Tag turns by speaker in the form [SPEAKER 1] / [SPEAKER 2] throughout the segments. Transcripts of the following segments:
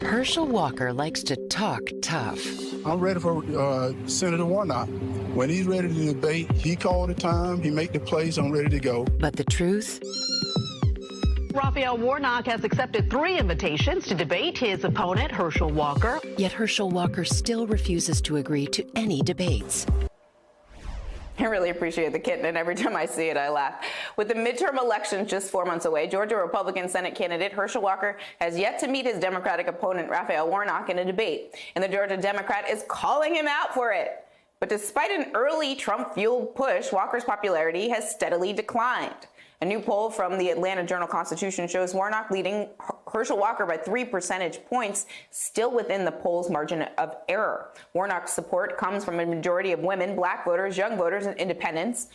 [SPEAKER 1] Herschel Walker likes to talk tough.
[SPEAKER 2] I'm ready for Senator Warnock. When he's ready to debate, he called the time, he make the plays, I'm ready to go.
[SPEAKER 1] But the truth?
[SPEAKER 3] Raphael Warnock has accepted 3 invitations to debate his opponent, Herschel Walker.
[SPEAKER 1] Yet Herschel Walker still refuses to agree to any debates.
[SPEAKER 4] I really appreciate the kitten, and every time I see it, I laugh. With the midterm elections just 4 months away, Georgia Republican Senate candidate Herschel Walker has yet to meet his Democratic opponent, Raphael Warnock, in a debate. And the Georgia Democrat is calling him out for it. But despite an early Trump-fueled push, Walker's popularity has steadily declined. A new poll from the Atlanta Journal-Constitution shows Warnock leading Herschel Walker by 3 percentage points, still within the poll's margin of error. Warnock's support comes from a majority of women, black voters, young voters, and independents.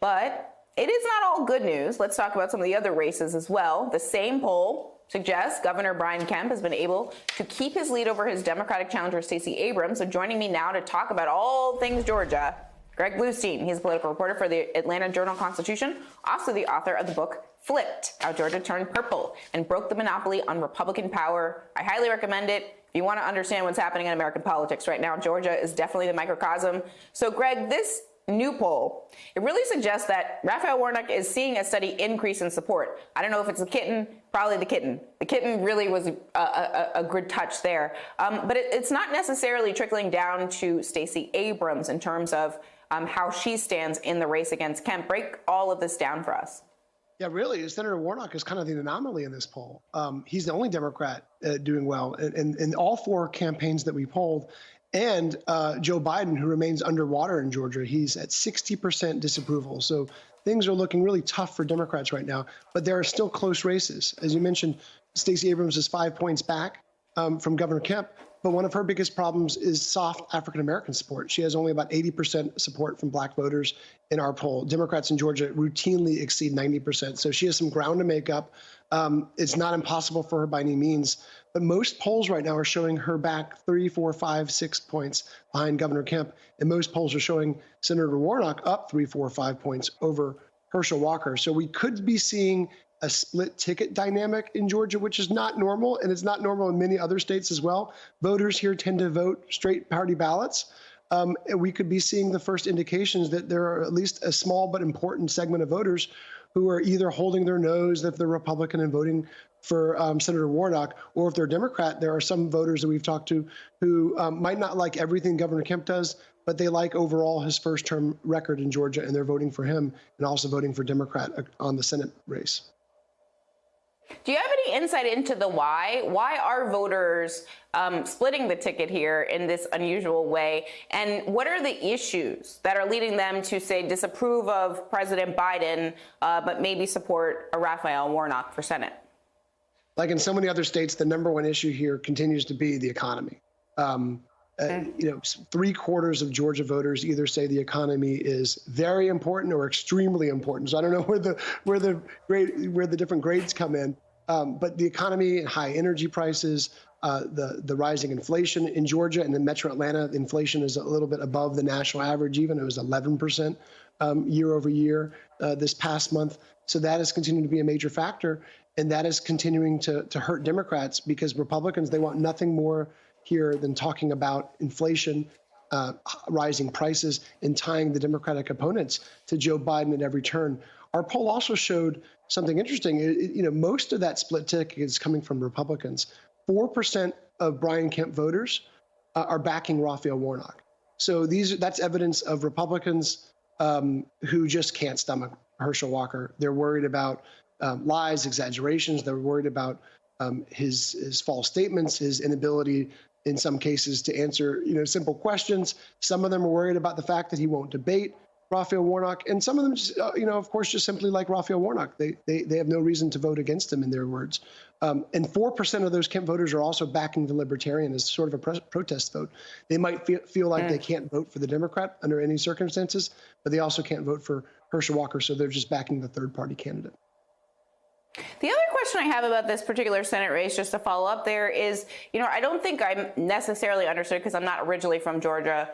[SPEAKER 4] But it is not all good news. Let's talk about some of the other races as well. The same poll suggests Governor Brian Kemp has been able to keep his lead over his Democratic challenger Stacey Abrams. So joining me now to talk about all things Georgia, Greg Bluestein. He's a political reporter for the Atlanta Journal-Constitution, also the author of the book Flipped, How Georgia Turned Purple and Broke the Monopoly on Republican Power. I highly recommend it. If you want to understand what's happening in American politics right now, Georgia is definitely the microcosm. So, Greg, this new poll, it really suggests that Raphael Warnock is seeing a steady increase in support. I don't know if it's the kitten, probably the kitten. The kitten really was a good touch there. But it's not necessarily trickling down to Stacey Abrams in terms of how she stands in the race against Kemp. Break all of this down for us.
[SPEAKER 5] Yeah, really, Senator Warnock is kind of the anomaly in this poll. He's the only Democrat doing well in all 4 campaigns that we polled. And Joe Biden, who remains underwater in Georgia, he's at 60% disapproval. So things are looking really tough for Democrats right now. But there are still close races. As you mentioned, Stacey Abrams is 5 points back from Governor Kemp. But one of her biggest problems is soft African-American support. She has only about 80% support from black voters in our poll. Democrats in Georgia routinely exceed 90%. So she has some ground to make up. It's not impossible for her by any means. But most polls right now are showing her back 3, 4, 5, 6 points behind Governor Kemp. And most polls are showing Senator Warnock up 3, 4, 5 points over Herschel Walker. So we could be seeing a split ticket dynamic in Georgia, which is not normal, and it's not normal in many other states as well. Voters here tend to vote straight party ballots. And we could be seeing the first indications that there are at least a small but important segment of voters who are either holding their nose if they're Republican and voting for Senator Warnock, or if they're Democrat. There are some voters that we've talked to who might not like everything Governor Kemp does, but they like overall his first-term record in Georgia, and they're voting for him and also voting for Democrat on the Senate race.
[SPEAKER 4] Do you have any insight into the why? Why are voters splitting the ticket here in this unusual way? And what are the issues that are leading them to, say, disapprove of President Biden, but maybe support a Raphael Warnock for Senate?
[SPEAKER 5] Like in so many other states, the number one issue here continues to be the economy. 3/4 of Georgia voters either say the economy is very important or extremely important. So I don't know where the different grades come in, but the economy and high energy prices, the rising inflation in Georgia and in Metro Atlanta, the inflation is a little bit above the national average. Even it was 11% year over year this past month. So that is continuing to be a major factor, and that is continuing to hurt Democrats because Republicans, they want nothing more here than talking about inflation, rising prices, and tying the Democratic opponents to Joe Biden at every turn. Our poll also showed something interesting. Most of that split ticket is coming from Republicans. 4% of Brian Kemp voters are backing Raphael Warnock. So that's evidence of Republicans who just can't stomach Herschel Walker. They're worried about lies, exaggerations. They're worried about his false statements, his inability in some cases to answer, simple questions. Some of them are worried about the fact that he won't debate Raphael Warnock, and some of them, just, of course, just simply like Raphael Warnock. They have no reason to vote against him, in their words. And 4% of those Kemp voters are also backing the Libertarian as sort of a protest vote. They might feel like they can't vote for the Democrat under any circumstances, but they also can't vote for Herschel Walker, so they're just backing the third-party candidate.
[SPEAKER 4] The other question I have about this particular Senate race, just to follow up there, is, I don't think I'm necessarily understood, because I'm not originally from Georgia,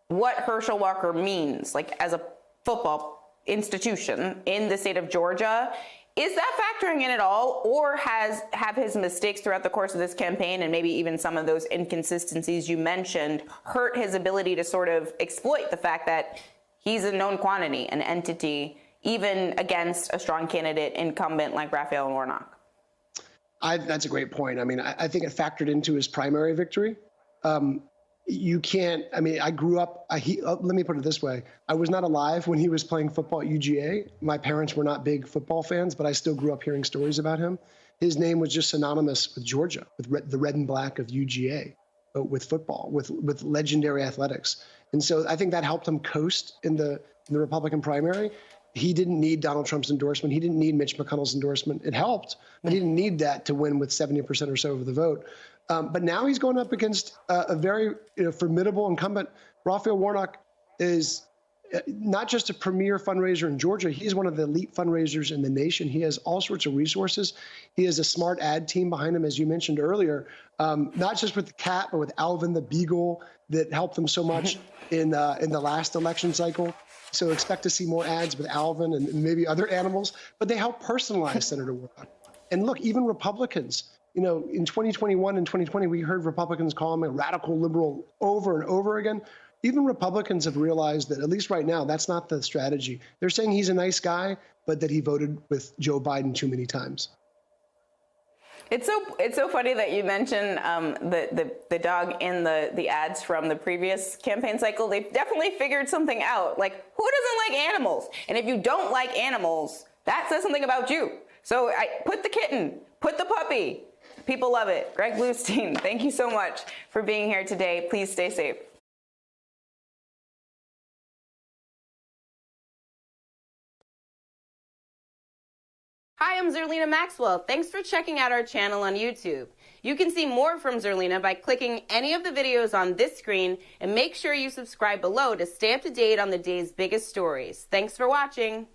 [SPEAKER 4] what Herschel Walker means, as a football institution in the state of Georgia. Is that factoring in at all, or have his mistakes throughout the course of this campaign and maybe even some of those inconsistencies you mentioned hurt his ability to sort of exploit the fact that he's a known quantity, an entity, even against a strong candidate incumbent like Raphael Warnock?
[SPEAKER 5] That's a great point. I mean, I think it factored into his primary victory. You can't, I mean, I grew up, let me put it this way. I was not alive when he was playing football at UGA. My parents were not big football fans, but I still grew up hearing stories about him. His name was just synonymous with Georgia, with the red and black of UGA, with football, with legendary athletics. And so I think that helped him coast in the Republican primary. He didn't need Donald Trump's endorsement. He didn't need Mitch McConnell's endorsement. It helped, but he didn't need that to win with 70% or so of the vote. But now he's going up against a very formidable incumbent. Raphael Warnock is not just a premier fundraiser in Georgia. He's one of the elite fundraisers in the nation. He has all sorts of resources. He has a smart ad team behind him, as you mentioned earlier, not just with the cat, but with Alvin the Beagle that helped them so much in the last election cycle. So expect to see more ads with Alvin and maybe other animals, but they help personalize Senator Warnock. And look, even Republicans, in 2021 and 2020, we heard Republicans call him a radical liberal over and over again. Even Republicans have realized that, at least right now, that's not the strategy. They're saying he's a nice guy, but that he voted with Joe Biden too many times.
[SPEAKER 4] It's so funny that you mentioned the dog in the ads from the previous campaign cycle. They've definitely figured something out. Like, who doesn't like animals? And if you don't like animals, that says something about you. So put the kitten, put the puppy. People love it. Greg Bluestein, thank you so much for being here today. Please stay safe. Hi, I'm Zerlina Maxwell. Thanks for checking out our channel on YouTube. You can see more from Zerlina by clicking any of the videos on this screen, and make sure you subscribe below to stay up to date on the day's biggest stories. Thanks for watching.